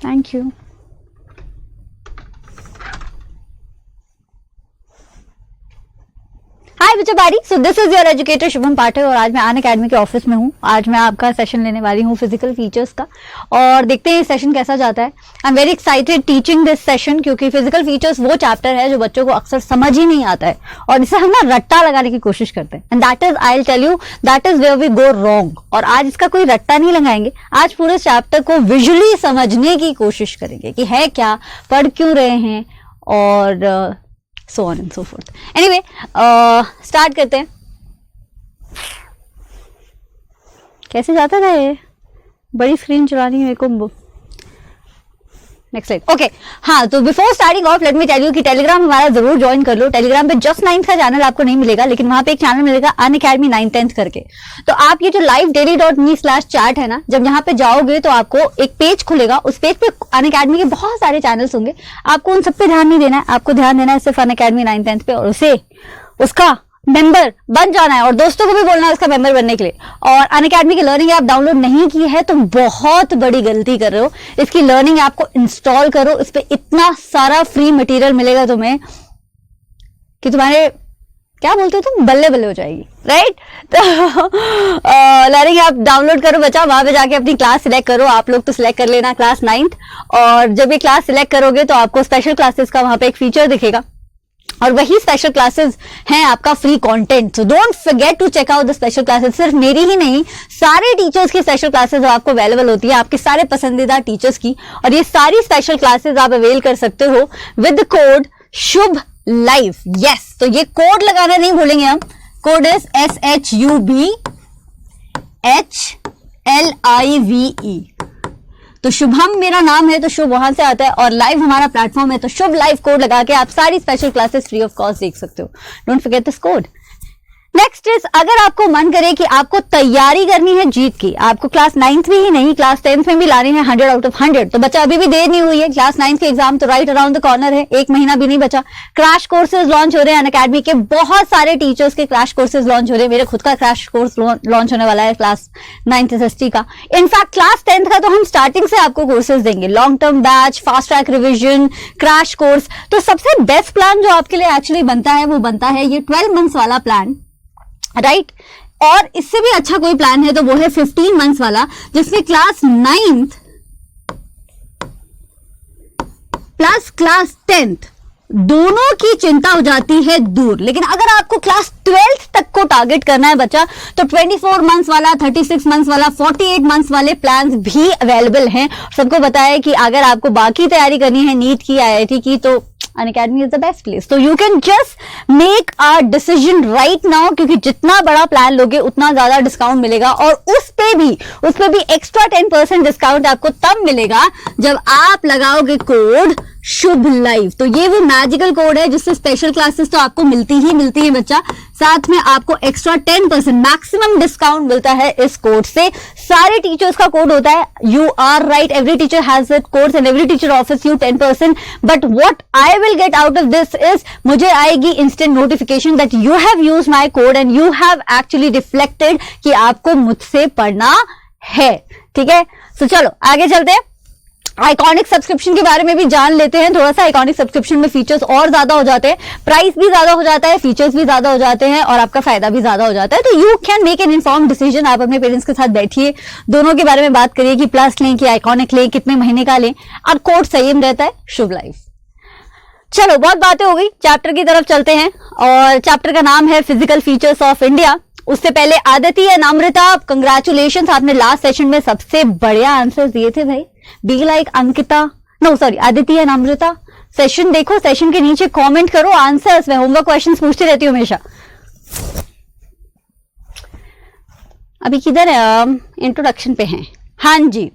Thank you. Hi बच्चों बारी, so this is your educator Shubham Pathak और आज मैं अनअकैडमी के ऑफिस में हूँ। आज मैं आपका सेशन लेने वाली हूँ फिजिकल फीचर्स का और देखते हैं सेशन कैसा जाता है। I am very excited teaching this session क्योंकि फिजिकल फीचर्स वो चैप्टर है जो बच्चों को अक्सर समझ ही नहीं आता है और इसे हम ना रट्टा लगाने की कोशिश करते हैं and that is, I will tell you, that is where we go wrong. और आज इसका कोई रट्टा नहीं लगाएंगे, आज पूरे चैप्टर को विजुअली समझने की कोशिश करेंगे कि है क्या, पढ़ क्यों रहे हैं और so on and so forth. Anyway, start करते हैं। कैसे जाता था ये? बड़ी स्क्रीन चलानी है को। Next slide. ओके, हाँ, तो before starting off let me tell you कि टेलीग्राम हमारा जरूर ज्वाइन कर लो। टेलीग्राम पे जस्ट 9th का चैनल आपको नहीं मिलेगा, लेकिन वहां पे एक चैनल मिलेगा अनअकैडमी 9th 10th करके। तो आप ये जो livedaily.me/chat है ना, जब यहाँ पे जाओगे तो आपको एक पेज खुलेगा, उस पेज पे अनअकैडमी के बहुत सारे चैनल्स होंगे। आपको उन सब पे ध्यान नहीं देना है, आपको ध्यान देना है सिर्फ अनअकैडमी 9th 10th पे और उसे उसका मेंबर बन जाना है और दोस्तों को भी बोलना है उसका मेंबर बनने के लिए। और अनअकैडमी की लर्निंग ऐप डाउनलोड नहीं की है तो बहुत बड़ी गलती कर रहे हो। इसकी लर्निंग ऐप को इंस्टॉल करो, इस पे इतना सारा फ्री मटेरियल मिलेगा तुम्हें कि तुम्हारे क्या बोलते हो तुम, बल्ले बल्ले हो जाएगी, राइट। तो लर्निंग ऐप डाउनलोड करो बच्चा, वहां पे जाके अपनी क्लास सिलेक्ट करो। आप लोग तो सिलेक्ट कर लेना क्लास 9th, और जब ये क्लास सिलेक्ट करोगे तो आपको स्पेशल क्लासेस का वहां पे एक फीचर दिखेगा और वही स्पेशल क्लासेस हैं आपका free content. So don't forget to check out the special classes. सिर्फ मेरी ही नहीं, सारे टीचर्स की स्पेशल क्लासेस आपको अवेलेबल होती है, आपके सारे पसंदीदा टीचर्स की। और ये सारी स्पेशल क्लासेस आप अवेल कर सकते हो with code Shubh live. Yes, तो ये कोड लगाना नहीं भूलेंगे हम। Code is SHUBHLIVE। तो शुभम मेरा नाम है तो शुभ वहां से आता है और लाइव हमारा प्लेटफॉर्म है, तो शुभ लाइव कोड लगा के आप सारी special classes free of cost देख सकते हो। Don't forget this code. Next is, अगर आपको मन करे कि आपको तैयारी करनी है जीत की, आपको क्लास 9th में ही नहीं क्लास 10th में भी लानी है 100 आउट ऑफ 100, तो बच्चा अभी भी देर नहीं हुई है। क्लास 9th के एग्जाम तो राइट अराउंड द कॉर्नर है, 1 महीना भी नहीं बचा। क्रैश कोर्सेज लॉन्च हो रहे हैं अनअकैडमी के, बहुत सारे टीचर्स के क्रैश कोर्सेज लॉन्च हो रहे हैं। मेरे खुद का क्रैश कोर्स लॉन्च होने वाला है क्लास 9th SST का। इनफैक्ट क्लास 10th का तो हम स्टार्टिंग से आपको कोर्सेज देंगे, long term batch, fast track revision, crash course. तो सबसे बेस्ट प्लान जो आपके लिए एक्चुअली बनता है वो बनता है ये 12 मंथ्स वाला प्लान, राइट। और इससे भी अच्छा कोई प्लान है तो वो है 15 मंथ्स वाला, जिसमें class 9th plus class 10th दोनों की चिंता हो जाती है दूर। लेकिन अगर आपको क्लास 12th तक को टारगेट करना है बच्चा, तो 24 मंथ्स वाला, 36 मंथ्स वाला, 48 मंथ्स वाले प्लान्स भी अवेलेबल हैं। सबको पता है कि अगर आपको बाकी तैयारी करनी है नीट की, IIT की, तो Unacademy is the best place. तो you can just make a decision right now, क्योंकि जितना बड़ा प्लान लोगे उतना ज्यादा डिस्काउंट मिलेगा और उस पे भी एक्स्ट्रा 10% डिस्काउंट आपको तब मिलेगा जब आप लगाओगे कोड शुभ लाइव। तो ये वो मैजिकल कोड है जिससे स्पेशल क्लासेस तो आपको मिलती ही बच्चा, साथ में आपको एक्स्ट्रा 10% मैक्सिमम डिस्काउंट मिलता है इस कोड से। सारे टीचर्स का कोड होता है, you are right, every teacher has that code and every teacher offers you 10%। But what I will get out of this is, मुझे आएगी instant notification that you have used my code and you have actually reflected कि आपको मुझसे पढ़ना है। ठीक है, तो चलो आगे चलते हैं। आइकॉनिक सब्सक्रिप्शन के बारे में भी जान लेते हैं थोड़ा सा। आइकॉनिक सब्सक्रिप्शन में फीचर्स और ज्यादा हो जाते हैं, प्राइस भी ज्यादा हो जाता है, फीचर्स भी ज्यादा हो जाते हैं और आपका फायदा भी ज्यादा हो जाता है। तो you can make an inform decision. आप अपने पेरेंट्स के साथ बैठिए, दोनों के बारे में बात करिए कि प्लस लें कि आइकॉनिक लें, कितने महीने का लें, और कोड सेम रहता है शुभ लाइफ। चलो बहुत बातें हो गई, चैप्टर की तरफ चलते हैं और चैप्टर का नाम है फिजिकल फीचर्स ऑफ इंडिया। उससे पहले आदिति एंड अमृता, कंग्रेचुलेशन, आपने लास्ट सेशन में सबसे बढ़िया आंसर दिए थे भाई। Be like Ankita, no sorry, Aditi and Amrita. Session देखो, सेशन के नीचे कमेंट करो आंसर्स। मैं होमवर्क क्वेश्चंस पूछती रहती हूँ हमेशा। अभी किधर है, इंट्रोडक्शन पे हैं। हाँ जी,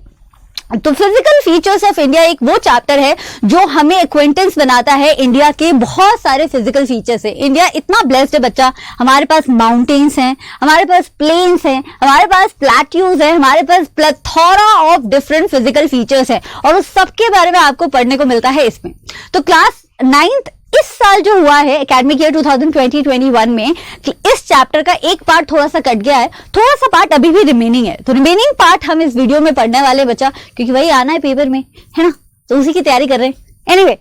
तो फिजिकल फीचर्स ऑफ इंडिया एक वो चैप्टर है जो हमें एक्वेंटेंस बनाता है इंडिया के बहुत सारे फिजिकल फीचर्स है। इंडिया इतना ब्लेस्ड है बच्चा, हमारे पास माउंटेन्स हैं, हमारे पास प्लेन्स हैं, हमारे पास प्लेट्यूज हैं, हमारे पास plethora of different physical features हैं और उस सबके बारे में आपको पढ़ने को मिलता है इसमें। तो क्लास नाइन्थ इस साल जो हुआ है एकेडमिक ईयर 2020-21 में, इस चैप्टर का एक पार्ट थोड़ा सा कट गया है, थोड़ा सा पार्ट अभी भी रिमेनिंग है, तो रिमेनिंग पार्ट हम इस वीडियो में पढ़ने वाले बच्चा, क्योंकि वही आना है पेपर में, है ना, तो उसी की तैयारी कर रहे हैं। एनीवे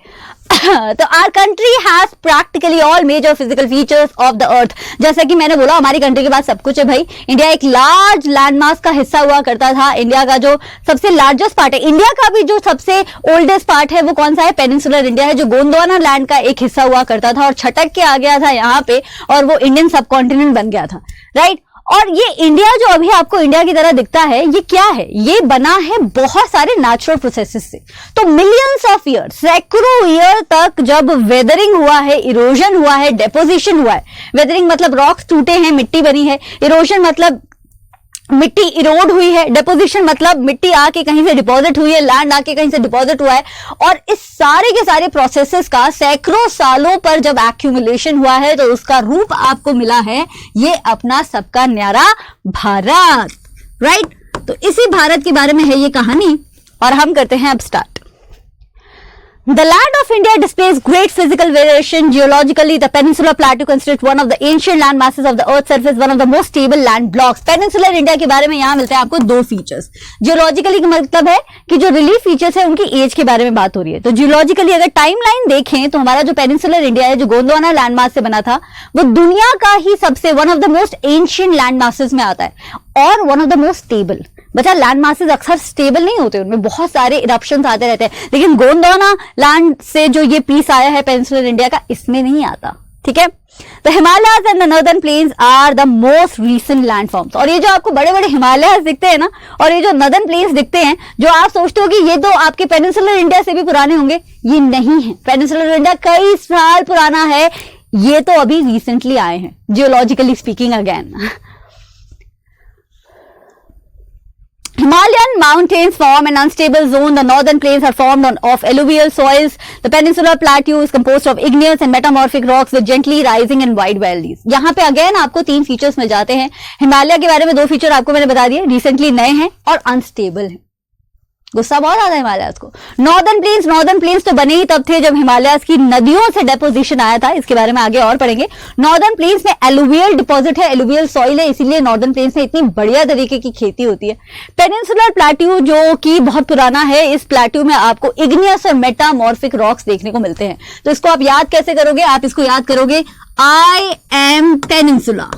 तो our country has practically all major physical features of the earth. जैसा कि मैंने बोला, हमारी कंट्री के पास सब कुछ है भाई। इंडिया एक लार्ज लैंडमास का हिस्सा हुआ करता था। इंडिया का जो सबसे लार्जेस्ट पार्ट है, इंडिया का भी जो सबसे ओल्डेस्ट पार्ट है वो कौन सा है? पेनिनसुलर इंडिया है, जो गोंडवाना लैंड का एक हिस्सा हुआ करता था और छटक के आ गया था यहाँ पे, और वो इंडियन सब कॉन्टिनेंट बन गया था, राइट। और ये इंडिया जो अभी आपको इंडिया की तरह दिखता है, ये क्या है? ये बना है बहुत सारे नेचुरल प्रोसेसेस से। तो मिलियंस ऑफ ईयर, सैकड़ों ईयर तक जब वेदरिंग हुआ है, इरोजन हुआ है, डेपोजिशन हुआ है। वेदरिंग मतलब रॉक्स टूटे हैं, मिट्टी बनी है। इरोजन मतलब मिट्टी इरोड हुई है। डिपोजिशन मतलब मिट्टी आके कहीं से डिपॉजिट हुई है, लैंड आके कहीं से डिपॉजिट हुआ है। और इस सारे के सारे प्रोसेसेस का सैकड़ों सालों पर जब एक्यूमुलेशन हुआ है, तो उसका रूप आपको मिला है ये अपना सबका न्यारा भारत, राइट। तो इसी भारत के बारे में है ये कहानी, और हम करते हैं अब start. The land of India displays great physical variation. Geologically, the Peninsular Plateau constitutes one of the ancient land masses of the Earth's surface, one of the most stable land blocks. Peninsular India के बारे में यहाँ मिलते हैं आपको दो features. Geologically का मतलब है कि जो रिलीफ फीचर्स है उनकी एज के बारे में बात हो रही है। तो जियोलॉजिकली अगर टाइमलाइन देखें तो हमारा जो पेनिनसुलर इंडिया है, जो गोंडवाना लैंड मास से बना था, वो दुनिया का ही सबसे one of the most ancient land masses में आता है और one of the most stable. बच्चा, लैंड मासेस अक्सर स्टेबल नहीं होते, उनमें बहुत सारे इरप्शंस आते रहते हैं, लेकिन गोंडवाना लैंड से जो ये पीस आया है पेनिनसुलर इंडिया का, इसमें नहीं आता, ठीक है। तो Himalayas and the northern plains are the most recent landforms. और ये जो आपको बड़े बड़े हिमालयाज दिखते हैं ना, और ये जो नॉर्दर्न प्लेन्स दिखते हैं, जो आप सोचते हो कि ये तो आपके पेनिनसुलर इंडिया से भी पुराने होंगे, ये नहीं है। पेनिनसुलर इंडिया कई साल पुराना है, ये तो अभी रिसेंटली आए हैं, geologically speaking again. Himalayan mountains form an unstable zone. The northern plains are formed of alluvial soils. The peninsular plateau is composed of igneous and metamorphic rocks with gently rising and wide valleys. यहाँ पे again आपको तीन features मिल जाते हैं। हिमालय के बारे में दो फीचर आपको मैंने बता दिए, रिसेंटली नए हैं और अनस्टेबल हैं। गुस्सा बहुत आता है हिमालयाज को। नॉर्दर्न प्लेन्स तो बने ही तब थे जब हिमालयाज की नदियों से डेपोजिशन आया था, इसके बारे में आगे और पढ़ेंगे। नॉर्दर्न प्लेन्स में एलुवियल डिपॉजिट है, एलुवियल सॉइल है, इसीलिए नॉर्दर्न प्लेन्स में इतनी बढ़िया तरीके की खेती होती है। पेनिनसुलर प्लेट्यू जो कि बहुत पुराना है, इस प्लेट्यू में आपको इग्नियस और मेटामॉर्फिक रॉक्स देखने को मिलते हैं। तो इसको आप याद कैसे करोगे? आप इसको याद करोगे आई एम पेनिनसुला,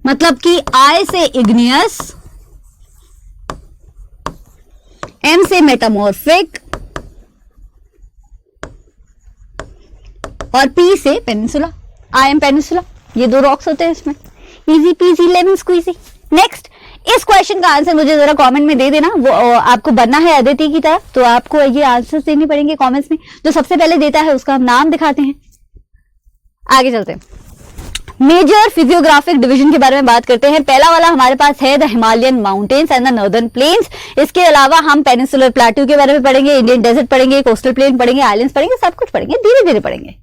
मतलब कि आई से इग्नियस, एम से मेटामॉर्फिक और पी से पेनिनसुला। आई एम पेनिनसुला, ये दो रॉक्स होते हैं इसमें। Easy peasy lemon squeezy. Next, इस क्वेश्चन का आंसर मुझे जरा कमेंट में दे देना। वो आपको बनना है अदिति की तरह, तो आपको ये आंसर देने पड़ेंगे कमेंट्स में। जो सबसे पहले देता है उसका हम नाम दिखाते हैं। आगे चलते हैं, मेजर फिजियोग्राफिक डिवीजन के बारे में बात करते हैं। पहला वाला हमारे पास है the Himalayan mountains and the northern planes. इसके अलावा हम पेनिनसुलर प्लेट्यू के बारे में पढ़ेंगे, इंडियन डेजर्ट पढ़ेंगे, कोस्टल प्लेन पढ़ेंगे, आइलैंड्स पढ़ेंगे, सब कुछ पढ़ेंगे, धीरे धीरे पढ़ेंगे।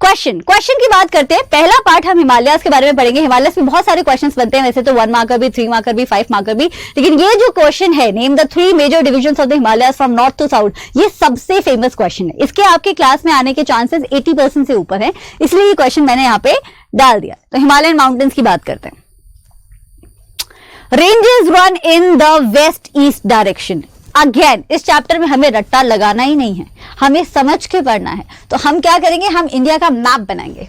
क्वेश्चन की बात करते हैं। पहला पार्ट हम हिमालयाज के बारे में पढ़ेंगे। हिमालयाज में बहुत सारे क्वेश्चंस बनते हैं, वैसे तो 1 मार्कर भी, 3 मार्कर भी, 5 मार्कर भी, लेकिन ये जो क्वेश्चन है, name the 3 major divisions of the Himalayas from north to south, ये सबसे फेमस क्वेश्चन है। इसके आपके क्लास में आने के चांसेस 80% से ऊपर है, इसलिए ये क्वेश्चन मैंने यहाँ पे डाल दिया। तो हिमालयन माउंटेन्स की बात करते हैं। Ranges run in the west east direction. Again इस चैप्टर में हमें रट्टा लगाना ही नहीं है, हमें समझ के पढ़ना है। तो हम क्या करेंगे, हम इंडिया का मैप बनाएंगे।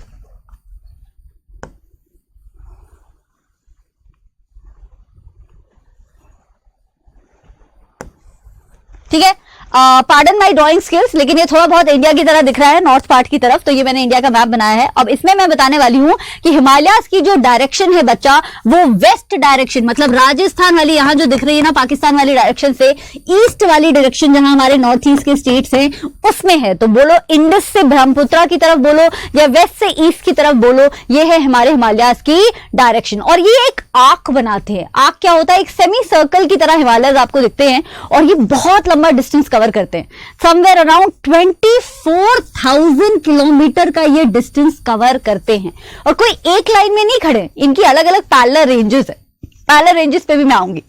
ठीक है, पार्डन माई ड्राइंग स्किल्स, लेकिन ये थोड़ा बहुत इंडिया की तरह दिख रहा है, नॉर्थ पार्ट की तरफ, तो ये मैंने इंडिया का मैप बनाया है। अब इसमें मैं बताने वाली हूं कि हिमालयाज की जो डायरेक्शन है बच्चा, वो वेस्ट डायरेक्शन, मतलब राजस्थान वाली यहां जो दिख रही है ना, पाकिस्तान वाली डायरेक्शन से ईस्ट वाली डायरेक्शन, जहां हमारे नॉर्थ ईस्ट के स्टेट्स हैं, उसमें है। तो बोलो इंडस से ब्रह्मपुत्रा की तरफ बोलो या वेस्ट से ईस्ट की तरफ बोलो, ये है हमारे हिमालयाज की डायरेक्शन। और ये एक आर्क बनाते हैं। आर्क क्या होता है? एक सेमी सर्कल की तरह हिमालयाज आपको दिखते हैं, और ये बहुत लंबा डिस्टेंस कवर करते हैं। समवेयर अराउंड 24,000 किलोमीटर का ये डिस्टेंस कवर करते हैं। और कोई एक लाइन में नहीं खड़े, इनकी अलग अलग पैरेलल रेंजेस है। पैरेलल रेंजेस पे भी मैं आऊंगी।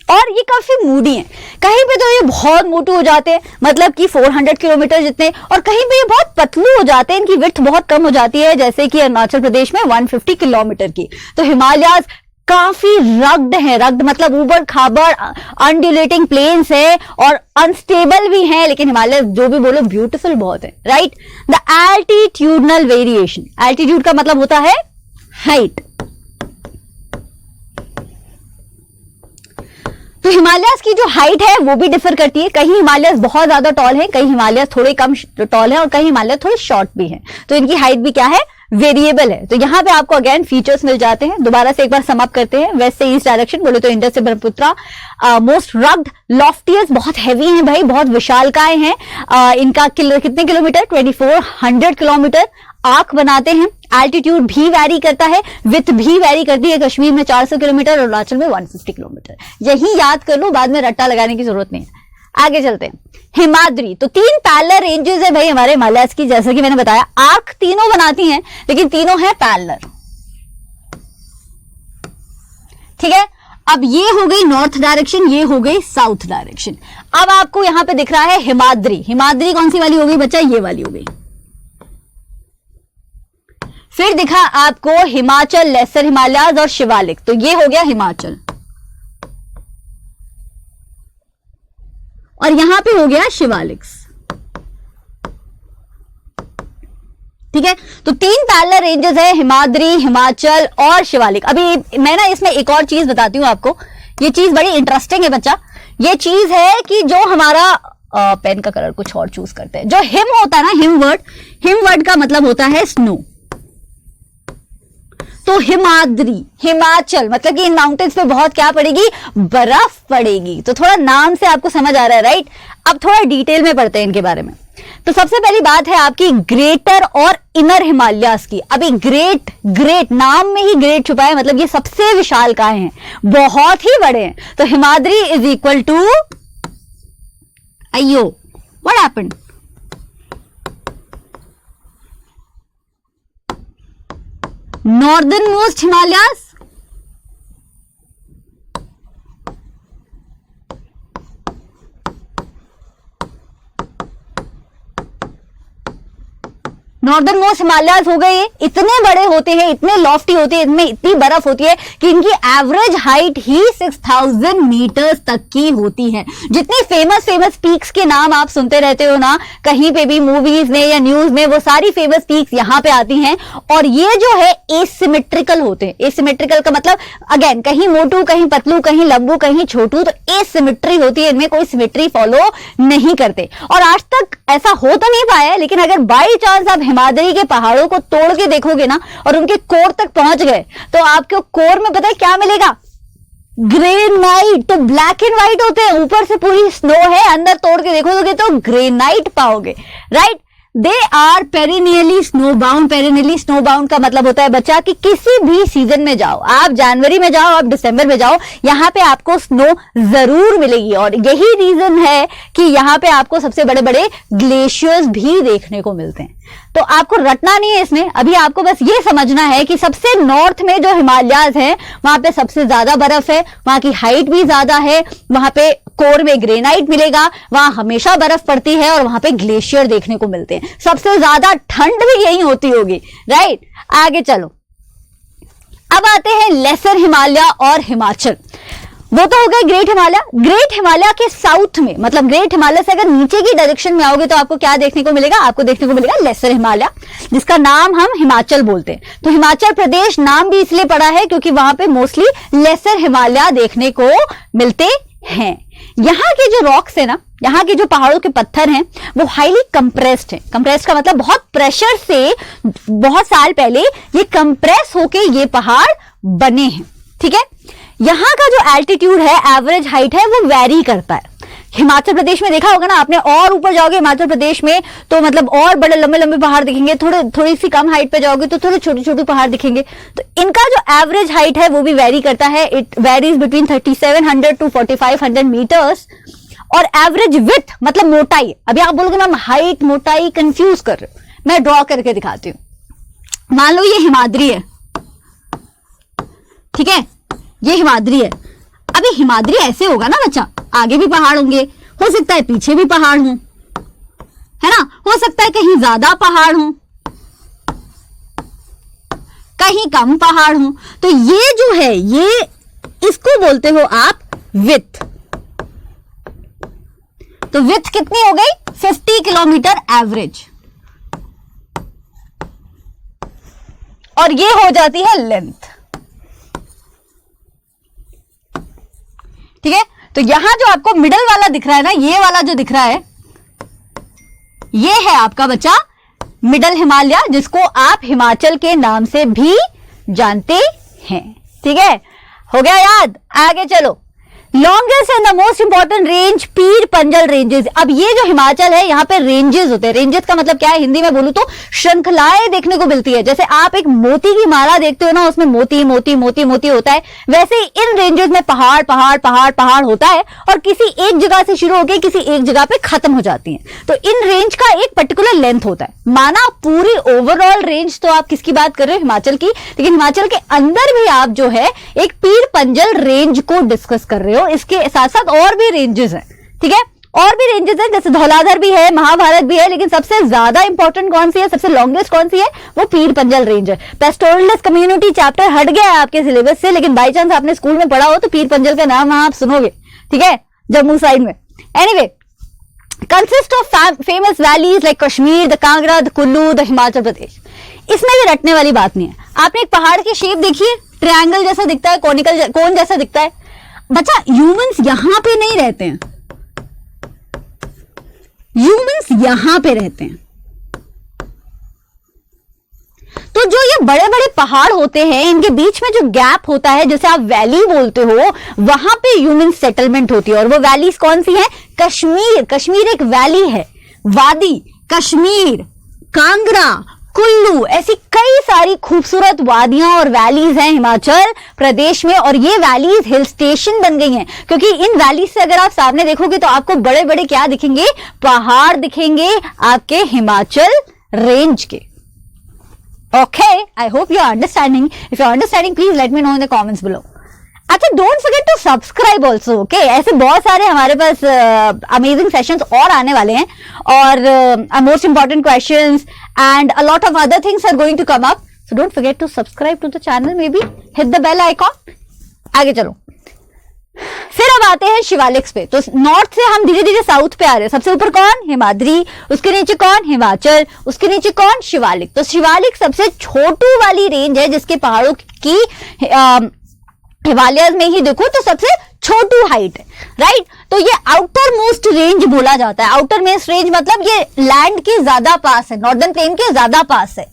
और ये काफी मूडी हैं। कहीं पे तो ये बहुत मोटू हो जाते हैं, मतलब कि 400 किलोमीटर जितने, और कहीं पे ये बहुत पतलू हो जाते हैं, इनकी विड्थ बहुत कम हो जाती है, जैसे कि अरुणाचल प्रदेश में 150 किलोमीटर की। तो हिमालयाज काफी रग्ड है, रग्ड मतलब ऊबड़ खाबड़ अनड्यूलेटिंग प्लेन्स है और अनस्टेबल भी है, लेकिन हिमालय जो भी बोलो ब्यूटीफुल बहुत है, right. The altitudinal variation, altitude का मतलब होता है हाइट। तो हिमालयस की जो हाइट है वो भी डिफर करती है, कहीं हिमालयस बहुत ज्यादा टॉल है, कहीं हिमालयस थोड़े कम टॉल है, और कहीं हिमालय थोड़े शॉर्ट भी है। तो इनकी हाइट भी क्या है, वेरिएबल है। तो यहां पे आपको अगेन फीचर्स मिल जाते हैं। दोबारा से एक बार समाप्त करते हैं। वेस्ट से ईस्ट डायरेक्शन बोले तो इंडस से ब्रह्मपुत्रा, मोस्ट रग्ड, लॉफ्टियस्ट, बहुत हैवी हैं भाई, बहुत विशालकाय हैं। इनका कितने किलोमीटर, 2400 किलोमीटर आर्क बनाते हैं। एल्टीट्यूड भी वैरी करता है, विथ भी वैरी करती है। कश्मीर में 400 किलोमीटर और अरुणाचल में 150 किलोमीटर। यही याद कर लो, बाद में रट्टा लगाने की जरूरत नहीं है। आगे चलते हैं। हिमाद्री, तो 3 पैरेलल रेंजेस है भाई हमारे हिमालयस की, जैसे कि मैंने बताया आर्क तीनों बनाती हैं, लेकिन तीनों है पैरेलल, ठीक है। अब ये हो गई नॉर्थ डायरेक्शन, ये हो गई साउथ डायरेक्शन। अब आपको यहां पे दिख रहा है हिमाद्री। हिमाद्री कौन सी वाली हो गई बच्चा, ये वाली हो गई। फिर दिखा आपको हिमाचल, लेसर हिमालयाज और शिवालिक, तो ये हो गया हिमाचल, और यहां पे हो गया शिवालिक्स, ठीक है। तो 3 पैरेलल रेंजेस है, हिमाद्री, हिमाचल और शिवालिक। अभी मैं ना इसमें एक और चीज बताती हूं आपको, ये चीज बड़ी इंटरेस्टिंग है बच्चा। ये चीज है कि जो हमारा पेन का कलर कुछ और चूज करते हैं, जो हिम होता है ना, हिम वर्ड का मतलब होता है स्नो। तो हिमाद्री, हिमाचल मतलब कि इन माउंटेन्स पे बहुत क्या पड़ेगी, बर्फ पड़ेगी। तो थोड़ा नाम से आपको समझ आ रहा है, राइट। अब थोड़ा डिटेल में पढ़ते हैं इनके बारे में। तो सबसे पहली बात है आपकी ग्रेटर और इनर हिमालयास की। अभी ग्रेट नाम में ही ग्रेट छुपा है, मतलब ये सबसे विशालकाय हैं, बहुत ही बड़े हैं। तो हिमाद्री इज इक्वल टू, अयो what happened, northern most Himalayas, northern most Himalayas हो गए। इतने बड़े होते हैं, इतने लॉफ्टी होते हैं, इनमें इतनी बर्फ होती है कि इनकी एवरेज हाइट ही 6000 मीटर्स तक की होती है। जितनी फेमस पीक्स के नाम आप सुनते रहते हो ना, कहीं पे भी मूवीज में या न्यूज में, वो सारी फेमस पीक्स यहां पे आती हैं। और ये जो है एसिमेट्रिकल होते हैं। एसिमेट्रिकल का मतलब अगेन, कहीं मोटू, कहीं पतलू, कहीं लंबू, कहीं छोटू, तो एसिमेट्री होती है, इनमें कोई सिमेट्री फॉलो नहीं करते। और आज तक ऐसा हो तो नहीं पाया है, लेकिन अगर बाई चांस आप हिमाद्री के पहाड़ों को तोड़ के देखोगे ना और उनके कोर तक पहुंच गए, तो आपके कोर में पता है क्या मिलेगा, ग्रेनाइट। तो ब्लैक एंड व्हाइट होते हैं, ऊपर से पूरी स्नो है, अंदर तोड़ के देखोगे तो ग्रेनाइट पाओगे, right. They are perennially snow bound. Perennially snow bound का मतलब होता है बच्चा कि किसी भी सीजन में जाओ, आप जनवरी में जाओ, आप दिसंबर में जाओ, यहां पे आपको स्नो जरूर मिलेगी। और यही रीजन है कि यहां पे आपको सबसे बड़े बड़े ग्लेशियर्स भी देखने को मिलते हैं। तो आपको रटना नहीं है इसमें, अभी आपको बस ये समझना है कि सबसे नॉर्थ में जो हिमालयाज हैं वहां पे सबसे ज्यादा बर्फ है, वहां की हाइट भी ज्यादा है, वहां पे कोर में ग्रेनाइट मिलेगा, वहां हमेशा बर्फ पड़ती है और वहां पे ग्लेशियर देखने को मिलते हैं। सबसे ज्यादा ठंड भी यही होती होगी, राइट। आगे चलो, अब आते हैं लेसर हिमालय और हिमाचल। वो तो हो गया ग्रेट हिमालय। ग्रेट हिमालय के साउथ में, मतलब ग्रेट हिमालय से अगर नीचे की डायरेक्शन में आओगे तो आपको क्या देखने को मिलेगा, आपको देखने को मिलेगा लेसर हिमालय, जिसका नाम हम हिमाचल बोलते हैं। तो हिमाचल प्रदेश नाम भी इसलिए पड़ा है क्योंकि वहां पे मोस्टली लेसर हिमालय देखने को मिलते हैं। यहाँ के जो रॉक्स है ना, यहाँ के जो पहाड़ों के पत्थर हैं, वो हाईली कंप्रेस्ड है। कंप्रेस्ड का मतलब बहुत प्रेशर से बहुत साल पहले ये कंप्रेस होके ये पहाड़ बने हैं, ठीक है। यहां का जो एल्टीट्यूड है, एवरेज हाइट है, वो वैरी करता है। हिमाचल प्रदेश में देखा होगा ना आपने, और ऊपर जाओगे हिमाचल प्रदेश में तो मतलब और बड़े लंबे लंबे पहाड़ दिखेंगे, थोड़ी सी कम हाइट पे जाओगे तो थोड़े छोटे छोटे पहाड़ दिखेंगे। तो इनका जो एवरेज हाइट है वो भी वैरी करता है। It varies between 3700 to 4500 metres. और एवरेज विड्थ मतलब मोटाई, अभी आप बोलोगे मैम हाइट मोटाई कंफ्यूज कर रहे हो, मैं ड्रॉ करके दिखाती हूं। मान लो ये हिमाद्री है, ठीक है, ये हिमाद्री है। अभी हिमाद्री ऐसे होगा ना बच्चा, आगे भी पहाड़ होंगे, हो सकता है पीछे भी पहाड़ हो, है ना, हो सकता है कहीं ज्यादा पहाड़ हो, कहीं कम पहाड़ हो। तो ये जो है, ये इसको बोलते हो आप विड्थ। तो विड्थ कितनी हो गई? 50 किलोमीटर एवरेज, और ये हो जाती है लेंथ। ठीक है, तो यहां जो आपको मिडल वाला दिख रहा है ना, ये वाला जो दिख रहा है, ये है आपका बच्चा मिडल हिमालय, जिसको आप हिमाचल के नाम से भी जानते हैं। ठीक है, हो गया याद? आगे चलो। Longest and the most important range Pir Panjal ranges. अब ये जो हिमाचल है, यहाँ पे रेंजेस होते हैं। रेंजेस का मतलब क्या है? हिंदी में बोलूं तो श्रृंखलाएं देखने को मिलती है। जैसे आप एक मोती की माला देखते हो ना, उसमें मोती मोती मोती मोती होता है, वैसे ही इन रेंजेस में पहाड़ पहाड़ पहाड़ पहाड़ होता है, और किसी एक जगह से शुरू होकर किसी एक जगह पे खत्म हो जाती है। तो इन रेंज का एक पर्टिकुलर लेंथ होता है। माना पूरी ओवरऑल रेंज तो आप किसकी बात कर रहे हो? हिमाचल की। लेकिन हिमाचल के अंदर भी आप जो है एक पीर पंजल रेंज को डिस्कस कर रहे हो। इसके साथ साथ और भी रेंजेस हैं। ठीक है, और भी रेंजेस हैं, जैसे धौलाधर भी है, महाभारत भी है, लेकिन सबसे ज्यादा इंपॉर्टेंट कौन सी है, सबसे लॉन्गेस्ट कौन सी है? वो पीर पंजल रेंज है। पेस्टोरलिस्ट कम्युनिटी चैप्टर हट गया है आपके सिलेबस से, लेकिन बाई चांस आपने स्कूल में पढ़ा हो तो पीर पंजल का नाम आप सुनोगे। ठीक है, जम्मू साइड में। Anyway, consist of famous valleys like Kashmir, the Kangra, the Kullu, the Himachal Pradesh. इसमें भी रटने वाली बात नहीं है। आपने एक पहाड़ की शेप देखी है, ट्रायंगल जैसा दिखता है, कॉनिकल कोन जैसा दिखता है। बच्चा, ह्यूमंस यहां पे नहीं रहते हैं, ह्यूमंस यहां पे रहते हैं। तो जो ये बड़े बड़े पहाड़ होते हैं, इनके बीच में जो गैप होता है, जैसे आप वैली बोलते हो, वहां पे ह्यूमन सेटलमेंट होती है। और वो वैलीज कौन सी हैं? कश्मीर, कश्मीर एक वैली है। वादी, कश्मीर, कांगड़ा, कुल्लू, ऐसी कई सारी खूबसूरत वादियां और वैलीज हैं हिमाचल प्रदेश में। और ये वैलीज हिल स्टेशन बन गई हैं, क्योंकि इन वैलीज से अगर आप सामने देखोगे तो आपको बड़े बड़े क्या दिखेंगे? पहाड़ दिखेंगे आपके हिमाचल रेंज के। Okay, I hope you are understanding. If you are understanding, please let me know in the comments below. अच्छा, don't forget to subscribe also. Okay, ऐसे बहुत सारे हमारे पास अमेजिंग सेशंस और आने वाले हैं, और most important questions and a lot of other things are going to come up. So don't forget to subscribe to the channel, maybe hit the bell icon. आगे चलो, फिर अब आते हैं शिवालिक्स पे। तो नॉर्थ से हम धीरे धीरे साउथ पे आ रहे हैं। सबसे ऊपर कौन? हिमाद्री, उसके नीचे कौन? हिमाचल, उसके नीचे कौन? शिवालिक। तो शिवालिक सबसे छोटू वाली रेंज है, जिसके पहाड़ों की हिमालयस में ही देखो तो सबसे छोटू हाइट है, राइट। तो ये आउटर मोस्ट रेंज बोला जाता है। आउटर मोस्ट रेंज मतलब ये लैंड के ज्यादा पास है, नॉर्दर्न प्लेन के ज्यादा पास है।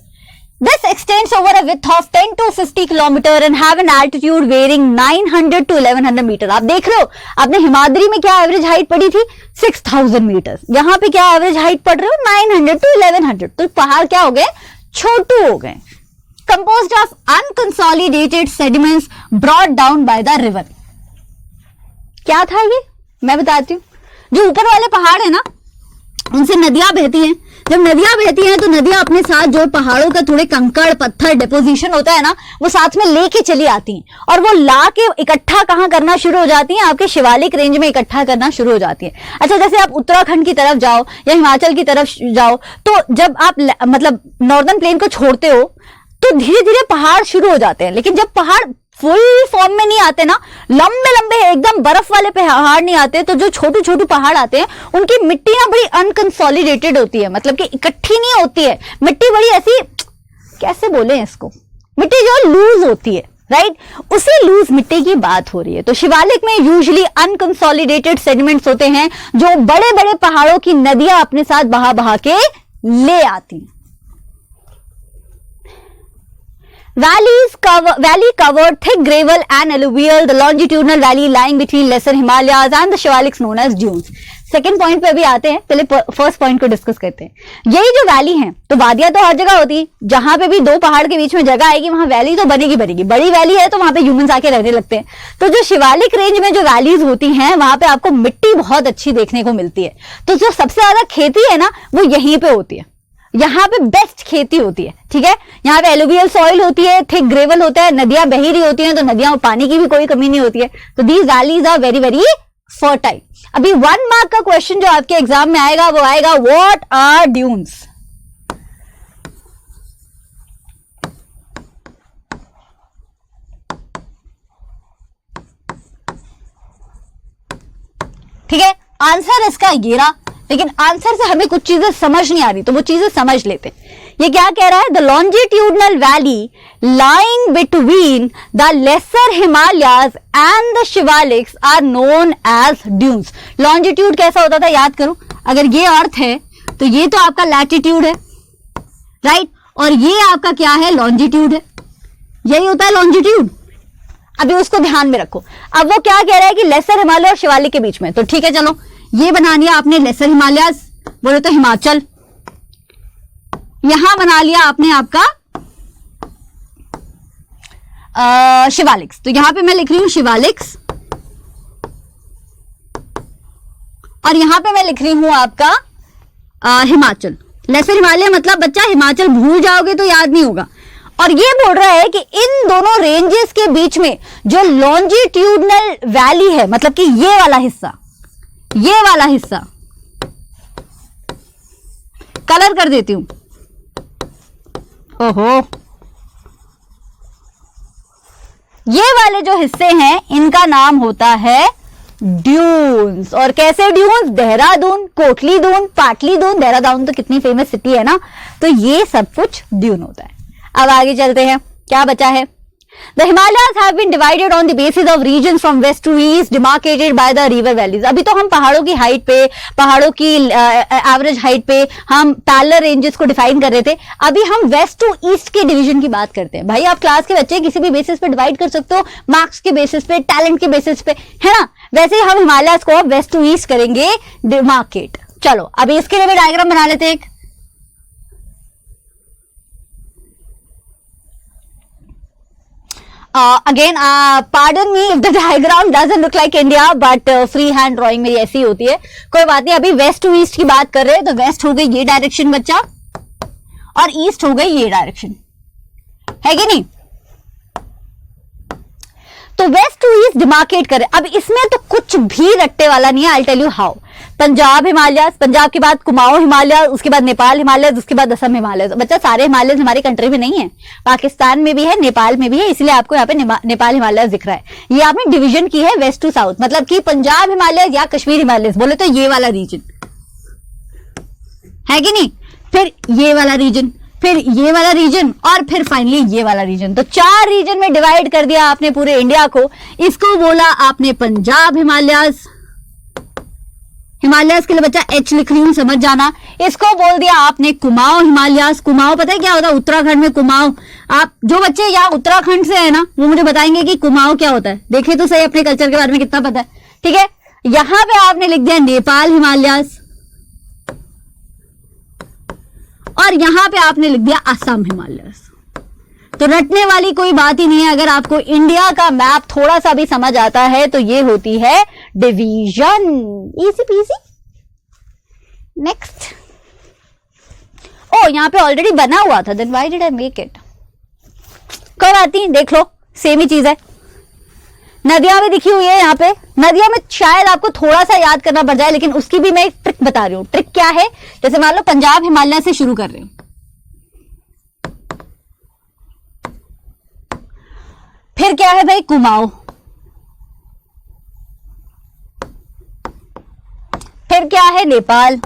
This extends over a width of 10 to 50 kilometre and have an altitude varying 900 to 1100 metre. आप देख रहे हो, आपने हिमाद्री में क्या एवरेज हाइट पढ़ी थी? 6000 मीटर। यहां पे क्या एवरेज हाइट पढ़ रहे हो? 900 to 1100। तो पहाड़ क्या हो गए? छोटू हो गए। Composed of unconsolidated sediments brought down by the river। क्या था ये? मैं बताती हूँ। जो ऊपर वाले पहाड़ है ना, उनसे नदियां बहती हैं। जब नदियां बहती हैं तो नदियां अपने साथ जो पहाड़ों का थोड़े कंकड़ पत्थर डिपोजिशन होता है ना, वो साथ में लेके चली आती हैं, और वो ला के इकट्ठा कहाँ करना शुरू हो जाती हैं? आपके शिवालिक रेंज में इकट्ठा करना शुरू हो जाती है। अच्छा, जैसे आप उत्तराखंड की तरफ जाओ या हिमाचल की तरफ जाओ, तो जब आप मतलब नॉर्दर्न प्लेन को छोड़ते हो तो धीरे धीरे पहाड़ शुरू हो जाते हैं। लेकिन जब पहाड़ फुल फॉर्म में नहीं आते ना, लंबे लंबे एकदम बर्फ वाले पहाड़ नहीं आते, तो जो छोटू छोटू पहाड़ आते हैं उनकी मिट्टी ना बड़ी अनकंसोलिडेटेड होती है, मतलब कि इकट्ठी नहीं होती है। मिट्टी बड़ी ऐसी, कैसे बोले इसको, मिट्टी जो लूज होती है, राइट, उसी लूज मिट्टी की बात हो रही है। तो शिवालिक में यूजुअली अनकंसोलिडेटेड सेडिमेंट्स होते हैं, जो बड़े बड़े पहाड़ों की नदियां अपने साथ बहा बहा के ले आती हैं। Valley covered thick gravel and alluvial, the longitudinal valley lying between lesser Himalayas and the Shivaliks known as dunes। Second point पे अभी आते हैं, पहले फर्स्ट पॉइंट को डिस्कस करते हैं। यही जो वैली है, तो वादियां तो हर जगह होती है, जहां पे भी दो पहाड़ के बीच में जगह आएगी वहां वैली तो बनेगी बनेगी। बड़ी वैली है तो वहां पे ह्यूमंस आके रहने लगते हैं। तो जो शिवालिक रेंज में जो वैलीज होती हैं, वहां पे आपको मिट्टी बहुत अच्छी देखने को मिलती है। तो जो सबसे ज्यादा खेती है ना, वो यहीं पे होती है, यहाँ पे बेस्ट खेती होती है, ठीक है। यहाँ पे एलुवियल सॉइल होती है, थिक ग्रेवल होता है, नदियां बही रही होती हैं, तो नदियां में पानी की भी कोई कमी नहीं होती है। तो these valleys are very very fertile. अभी 1 मार्क का क्वेश्चन जो आपके एग्जाम में आएगा वो आएगा व्हाट आर ड्यून्स। ठीक है, आंसर इसका ये रहा, लेकिन आंसर से हमें कुछ चीजें समझ नहीं आ रही, तो वो चीजें समझ लेते हैं। ये क्या कह रहा है? The longitudinal valley lying between the lesser Himalayas and the Shivaliks are known as duns. Longitude कैसा होता था याद करो, अगर ये अर्थ है तो ये तो आपका लैटिट्यूड है, राइट, और ये आपका क्या है? लॉन्जिट्यूड है, यही होता है लॉन्जिट्यूड। अभी उसको ध्यान में रखो। अब वो क्या कह रहा है कि लेसर हिमालय और शिवालिक के बीच में, तो ठीक है चलो ये बना लिया आपने लेसर हिमालय, बोले तो हिमाचल, यहां बना लिया आपने आपका शिवालिक्स, तो यहां पे मैं लिख रही हूं शिवालिक्स, और यहां पे मैं लिख रही हूं आपका हिमाचल। लेसर हिमालय मतलब बच्चा हिमाचल भूल जाओगे तो याद नहीं होगा। और ये बोल रहा है कि इन दोनों रेंजेस के बीच में जो लॉन्जिट्यूडनल वैली है, मतलब कि ये वाला हिस्सा, ये वाला हिस्सा कलर कर देती हूं, ओहो, ये वाले जो हिस्से हैं इनका नाम होता है ड्यून्स। और कैसे ड्यून्स? देहरादून, कोटली दून, पाटली दून, देहरादून तो कितनी फेमस सिटी है ना, तो ये सब कुछ ड्यून होता है। अब आगे चलते हैं, क्या बचा है? The Himalayas have been divided on the basis of regions from west to east, demarcated by the river valleys. अभी तो हम पहाड़ों की हाइट पे, पहाड़ों की एवरेज हाइट पे हम पैरेलल रेंजेस को डिफाइन कर रहे थे। अभी हम वेस्ट टू ईस्ट के डिवीजन की बात करते हैं। भाई आप क्लास के बच्चे किसी भी बेसिस पे डिवाइड कर सकते हो, मार्क्स के बेसिस पे, टैलेंट के बेसिस पे, है ना। वैसे ही हम हिमालयाज को वेस्ट टू ईस्ट करेंगे डिमार्केट। चलो अभी इसके लिए भी डायग्राम बना लेते हैं एक। Again, pardon me if the diagram doesn't look like India, but free hand drawing मेरी ऐसी होती है, कोई बात नहीं। अभी वेस्ट टू ईस्ट की बात कर रहे हैं, तो वेस्ट हो गई ये डायरेक्शन बच्चा, और ईस्ट हो गई ये डायरेक्शन, है कि नहीं। तो वेस्ट टू ईस्ट डिमार्केट करें। अब इसमें तो कुछ भी रट्टे वाला नहीं है, I tell you how. Punjab Himalaya, Punjab के बाद कुमाऊं हिमालय, उसके बाद नेपाल हिमालय, उसके बाद असम हिमालय। बच्चा सारे हिमालय हमारी कंट्री में नहीं है, पाकिस्तान में भी है, नेपाल में भी है, इसलिए आपको यहाँ पे नेपाल हिमालय दिख रहा है। ये आपने डिवीजन की है वेस्ट टू साउथ, मतलब कि पंजाब हिमालय या कश्मीर हिमालय बोले तो ये वाला रीजन है कि नहीं, फिर ये वाला रीजन, फिर ये वाला रीजन, और फिर फाइनली ये वाला रीजन। तो 4 रीजन में डिवाइड कर दिया आपने पूरे इंडिया को। इसको बोला आपने पंजाब हिमालयस, हिमालयस के लिए बच्चा एच लिख रही हूं, समझ जाना। इसको बोल दिया आपने कुमाऊं हिमालयस। कुमाऊं पता है क्या होता है? उत्तराखंड में कुमाऊं। आप जो बच्चे यहाँ उत्तराखंड से है ना, वो मुझे बताएंगे कि कुमाऊं क्या होता है। देखे तो सही अपने कल्चर के बारे में कितना पता है, ठीक है। यहां पे आपने लिख दिया नेपाल हिमालयस, और यहां पे आपने लिख दिया असम हिमालयस। तो रटने वाली कोई बात ही नहीं है। अगर आपको इंडिया का मैप थोड़ा सा भी समझ आता है तो ये होती है डिवीजन। Easy peasy. नेक्स्ट। ओ यहां पे ऑलरेडी बना हुआ था, then why did I make it. कोई बात नहीं, देख लो सेम ही चीज है। नदियां भी दिखी हुई है यहाँ पे। नदियां में शायद आपको थोड़ा सा याद करना पड़ जाए, लेकिन उसकी भी मैं एक ट्रिक बता रही हूं। ट्रिक क्या है? जैसे मान लो पंजाब हिमालय से शुरू कर रहे हो, फिर क्या है भाई? कुमाऊं, फिर क्या है? नेपाल,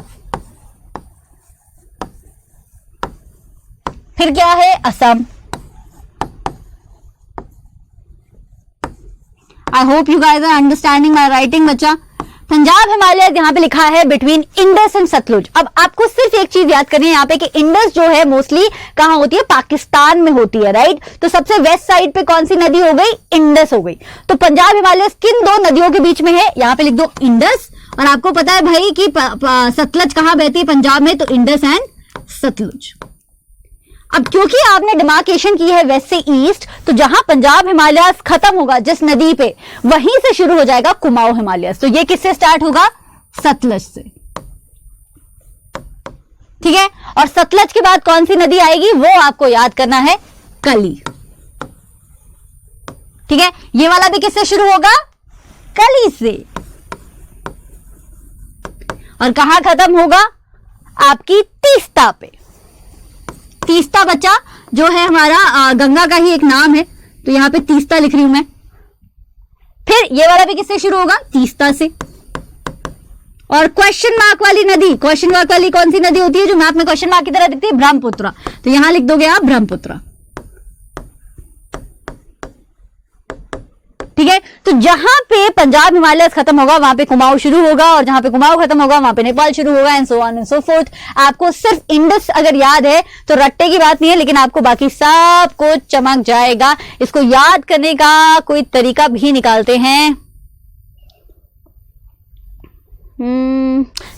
फिर क्या है? Assam. I hope you guys are understanding my writing बच्चा। पंजाब हिमालय यहाँ पे लिखा है बिटवीन इंडस एंड सतलुज। अब आपको सिर्फ एक चीज याद करनी है यहाँ पे कि इंडस जो है मोस्टली कहां होती है? पाकिस्तान में होती है, राइट। तो सबसे वेस्ट साइड पे कौन सी नदी हो गई? इंडस हो गई। तो पंजाब हिमालय किन 2 नदियों के बीच में है? यहाँ पे लिख दो इंडस। और आपको पता है भाई कि सतलज कहां बहती है पंजाब में? तो इंडस एंड सतलुज। अब क्योंकि आपने डिमार्केशन की है वेस्ट से ईस्ट, तो जहां पंजाब हिमालय खत्म होगा जिस नदी पे, वहीं से शुरू हो जाएगा कुमाऊं हिमालय। तो ये किससे स्टार्ट होगा? सतलज से। ठीक है। और सतलज के बाद कौन सी नदी आएगी वो आपको याद करना है, कली। ठीक है, ये वाला भी किससे शुरू होगा, कली से। और कहां खत्म होगा, आपकी तीस्ता पे। तीस्ता बच्चा जो है हमारा गंगा का ही एक नाम है, तो यहां पे तीस्ता लिख रही हूं मैं। फिर ये वाला भी किससे शुरू होगा, तीस्ता से। और क्वेश्चन मार्क वाली नदी, क्वेश्चन मार्क वाली कौन सी नदी होती है जो मैप में क्वेश्चन मार्क की तरह दिखती है, ब्रह्मपुत्र। तो यहां लिख दोगे आप ब्रह्मपुत्र। ठीक है, तो जहां पे पंजाब हिमालय खत्म होगा वहां पे कुमाऊं शुरू होगा, और जहां पे कुमाऊं खत्म होगा वहां पे नेपाल शुरू होगा, and so on and so fourth. आपको सिर्फ इंडस अगर याद है तो रट्टे की बात नहीं है, लेकिन आपको बाकी सब कुछ चमक जाएगा। इसको याद करने का कोई तरीका भी निकालते हैं।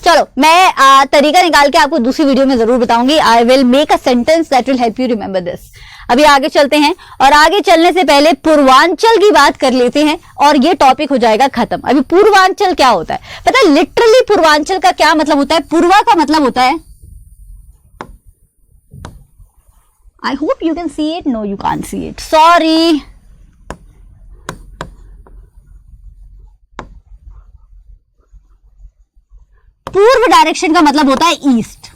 चलो मैं तरीका निकाल के आपको दूसरी वीडियो में जरूर बताऊंगी। I will make a sentence that will help you remember this. अभी आगे चलते हैं, और आगे चलने से पहले पूर्वांचल की बात कर लेते हैं और ये टॉपिक हो जाएगा खत्म। अभी पूर्वांचल क्या होता है पता है, लिटरली पूर्वांचल का क्या मतलब होता है, पूर्वा का मतलब होता है, I hope you can see it, no you can't see it, sorry. पूर्व डायरेक्शन का मतलब होता है ईस्ट,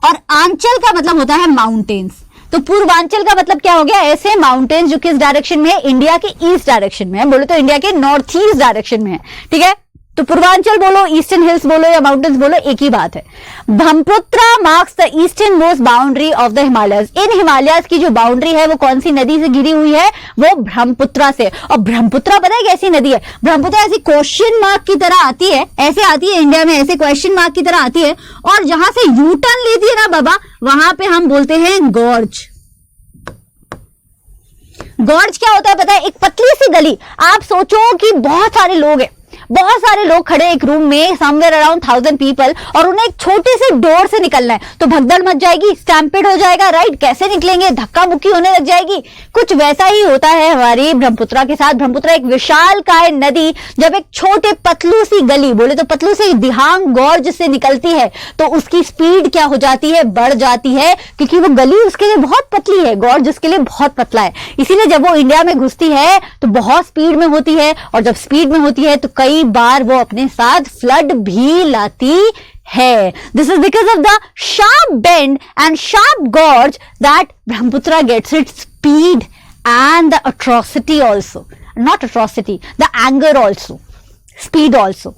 और आंचल का मतलब होता है माउंटेन्स। तो पूर्वांचल का मतलब क्या हो गया, ऐसे माउंटेन्स जो किस डायरेक्शन में है, इंडिया के ईस्ट डायरेक्शन में है, बोले तो इंडिया के नॉर्थ ईस्ट डायरेक्शन में है। ठीक है, तो पूर्वांचल बोलो, ईस्टर्न हिल्स बोलो या माउंटेन्स बोलो, एक ही बात है। Brahmaputra marks the eastern most boundary of the Himalayas. In Himalayas की जो बाउंड्री है वो कौन सी नदी से घिरी हुई है, वो ब्रह्मपुत्र से। और ब्रह्मपुत्र पता है कैसी नदी है, ब्रह्मपुत्र ऐसी क्वेश्चन मार्क की तरह आती है, ऐसे आती है इंडिया में, ऐसे क्वेश्चन मार्क की तरह आती है, और जहां से यू टर्न लेती है ना बाबा, वहां पे हम बोलते हैं गॉर्ज। गॉर्ज क्या होता है पता है, एक पतली सी गली। आप सोचो कि बहुत सारे लोग हैं, बहुत सारे लोग खड़े एक रूम में, समवेयर अराउंड 1000 पीपल, और उन्हें एक छोटे से डोर से निकलना है, तो भगदड़ मच जाएगी, स्टैम्पेड हो जाएगा, राइट। कैसे निकलेंगे, धक्का मुक्की होने लग जाएगी। कुछ वैसा ही होता है हमारी ब्रह्मपुत्र के साथ। ब्रह्मपुत्र एक विशालकाय नदी जब एक छोटे पतलू सी गली, बोले तो पतलू सी दिहांग गॉर्ज से निकलती है, तो उसकी स्पीड क्या हो जाती है, बढ़ जाती है, क्योंकि वो गली उसके लिए बहुत पतली है, गॉर्ज उसके लिए बहुत पतला है। इसीलिए जब वो इंडिया में घुसती है तो बहुत स्पीड में होती है, और जब स्पीड में होती है तो कई बार वो अपने साथ फ्लड भी लाती है। This is because of the sharp bend and sharp gorge that Brahmaputra gets its speed and the atrocity also, not atrocity, the anger also, speed also,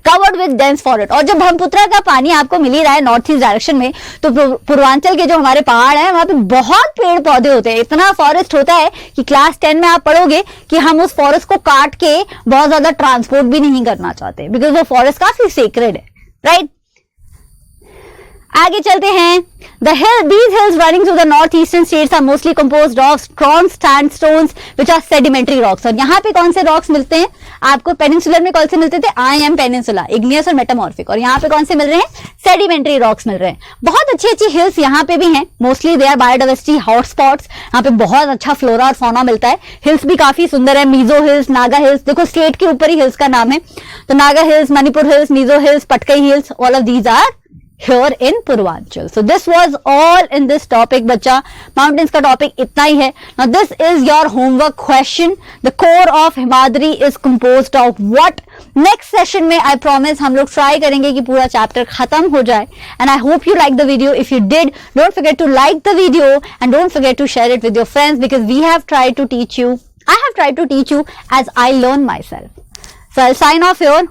covered with dense forest. और जब ब्रह्मपुत्र का पानी आपको मिल ही रहा है नॉर्थ ईस्ट डायरेक्शन में, तो पूर्वांचल के जो हमारे पहाड़ हैं वहां पे बहुत पेड़ पौधे होते हैं, इतना फॉरेस्ट होता है कि क्लास 10 में आप पढ़ोगे कि हम उस फॉरेस्ट को काट के बहुत ज्यादा ट्रांसपोर्ट भी नहीं करना चाहते, बिकॉज वो फॉरेस्ट काफी सेक्रेड है, राइट। आगे चलते हैं। These hills running through the northeastern states are mostly composed of strong sandstones which are sedimentary rocks। और यहाँ पे कौन से रॉक्स मिलते हैं आपको, पेनिनसुलर में कौन से मिलते थे, आई एम पेनिनसुला, इग्नियस और मेटामॉर्फिक, और यहाँ पे कौन से मिल रहे हैं, सेडिमेंट्री रॉक्स मिल रहे हैं। बहुत अच्छी अच्छी हिल्स यहाँ पे भी हैं, mostly they are biodiversity hotspots. यहाँ पे बहुत अच्छा फ्लोरा और फौना मिलता है। हिल्स भी काफी सुंदर है, मिजो हिल्स, नागा हिल्स, देखो स्टेट के ऊपर ही हिल्स का नाम है, तो Naga hills, Manipur hills, Mizo hills, Patkai hills, all of these are here in Purvanchal. So this was all in this topic बच्चा, mountains का topic इतना ही है। Now this is your homework question. The core of Himadri is composed of what? Next session में I promise हम लोग try करेंगे कि पूरा chapter खत्म हो जाए, and I hope you like the video. If you did, don't forget to like the video and don't forget to share it with your friends, because we have tried to teach you, I have tried to teach you as I learn myself. So I'll sign off here.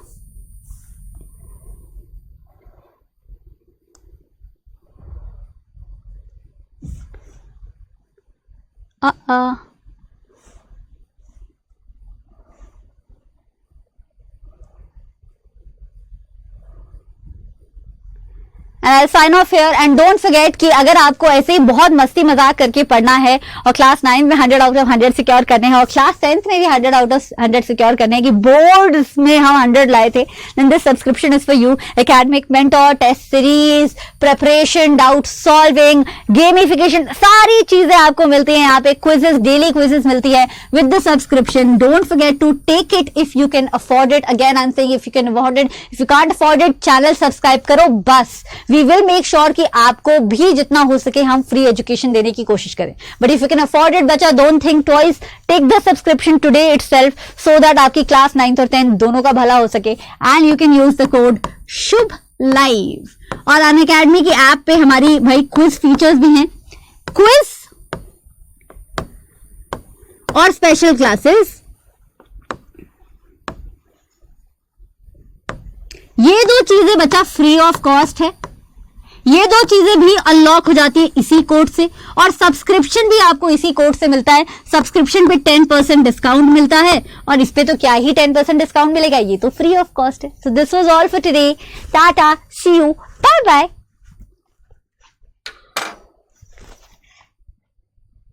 And I'll sign off here, and don't forget कि अगर आपको ऐसे ही बहुत मस्ती मजाक करके पढ़ना है और क्लास 9 में 100 आउट ऑफ 100 सिक्योर करने हैं और क्लास 10th में भी 100 आउट ऑफ 100 सिक्योर करने हैं, कि बोर्ड्स में हम 100 लाए थे, then this subscription is for you. Academic mentor, test series, preparation, doubt solving, gamification, सारी चीजें आपको मिलती हैं यहाँ पे, quizzes, daily quizzes मिलती है with the subscription. Don't forget to take it if you can afford it. Again I'm saying if you can afford it. If you can't afford it, channel subscribe करो बस। We will make sure कि आपको भी जितना हो सके हम free education देने की कोशिश करें. But if you can afford it बच्चा, don't think twice, take the subscription today itself so that आपकी क्लास 9th और 10th दोनों का भला हो सके. And you can use the code Shubh live. और अनअकैडमी की ऐप पे हमारी भाई क्विज फीचर्स भी हैं, क्विज और स्पेशल क्लासेस. ये दो चीजें बच्चा फ्री ऑफ कॉस्ट है. ये दो चीजें भी अनलॉक हो जाती है इसी कोड से, और सब्सक्रिप्शन भी आपको इसी कोड से मिलता है. सब्सक्रिप्शन पे 10% डिस्काउंट मिलता है, और इस पे तो क्या ही 10% डिस्काउंट मिलेगा, ये तो फ्री ऑफ कॉस्ट है. So this was all for today. Tata, see you, bye bye.